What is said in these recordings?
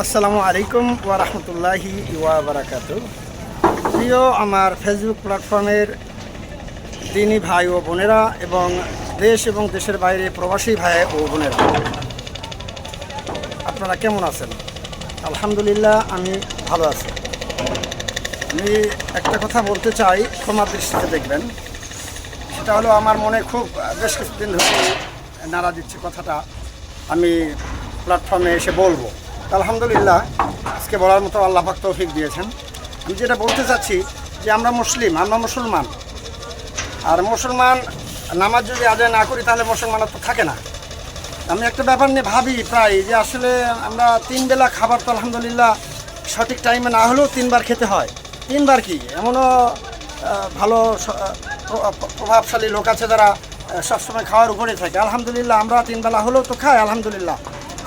আসসালামু আলাইকুম ওয়া রাহমাতুল্লাহি ওয়া বারাকাতুহু। প্রিয় আমার ফেসবুক প্ল্যাটফর্মের দিনী ভাই ও বোনেরা এবং দেশ এবং দেশের বাইরে প্রবাসী ভাই ও বোনেরা, আপনারা কেমন আছেন? আলহামদুলিল্লাহ, আমি ভালো আছি। আমি একটা কথা বলতে চাই, ক্ষমার দৃষ্টিতে দেখবেন। সেটা হলো, আমার মনে খুব বেশ কিছুদিন ধরে নাড়া দিচ্ছে কথাটা, আমি প্ল্যাটফর্মে এসে বলবো। আলহামদুলিল্লাহ, আজকে বলার মতো আল্লাহ পাক তৌফিক দিয়েছেন। আমি যেটা বলতে চাচ্ছি যে আমরা মুসলিম, আমরা মুসলমান। আর মুসলমান নামাজ যদি আদায় না করি তাহলে মুসলমানত্ব থাকে না। আমি একটা ব্যাপার নিয়ে ভাবি প্রায়, যে আসলে আমরা 3 বেলা খাবার তো আলহামদুলিল্লাহ সঠিক টাইমে না হলেও 3 বার খেতে হয়। 3 বার কি, এমনও ভালো প্রভাবশালী লোক আছে যারা সবসময় খাওয়ার উপরে থাকে। আলহামদুলিল্লাহ, আমরা 3 বেলা হলেও তো খাই আলহামদুলিল্লাহ।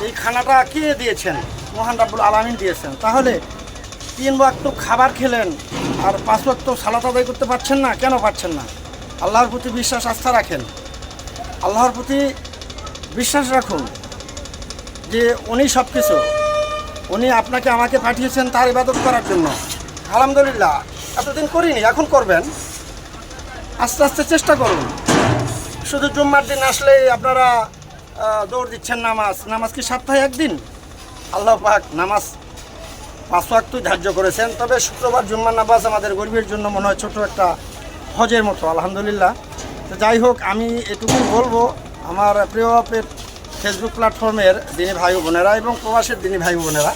এই খানাটা কে দিয়েছেন? মহান রাব্বুল আলামিন দিয়েছেন। তাহলে 3 ওয়াক্ত খাবার খেলেন আর 5 ওয়াক্ত সালাত আদায় করতে পারছেন না, কেন পারছেন না? আল্লাহর প্রতি বিশ্বাস আস্থা রাখেন, আল্লাহর প্রতি বিশ্বাস রাখুন যে উনি সব কিছু, উনি আপনাকে আমাকে পাঠিয়েছেন তার ইবাদত করার জন্য। আলহামদুলিল্লাহ, এতদিন করিনি, এখন করবেন। আস্তে আস্তে চেষ্টা করুন। শুধু জুম্মার দিন আসলেই আপনারা দৌড় দিচ্ছেন নামাজ কি সপ্তাহে একদিন? আল্লাহ পাক নামাজ 5 ওয়াক্ত ধার্য করেছেন। তবে শুক্রবার জুম্মার নামাজ আমাদের গরিবের জন্য মনে হয় ছোটো একটা হজের মতো। আলহামদুলিল্লাহ। তো যাই হোক, আমি এটুকুই বলবো, আমার প্রিয় ফেসবুক প্ল্যাটফর্মের দিনী ভাই বোনেরা এবং প্রবাসের দিনী ভাই বোনেরা,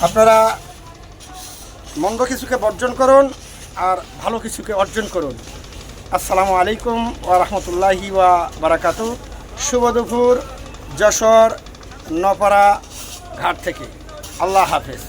আপনারা মন্দ কিছুকে বর্জন করুন আর ভালো কিছুকে অর্জন করুন। আসসালামু আলাইকুম ওয়া রাহমাতুল্লাহি ওয়া বারাকাতুহু। শুভ দুপুর, যশোর নপাড়া ঘাট থেকে। আল্লাহ হাফেজ।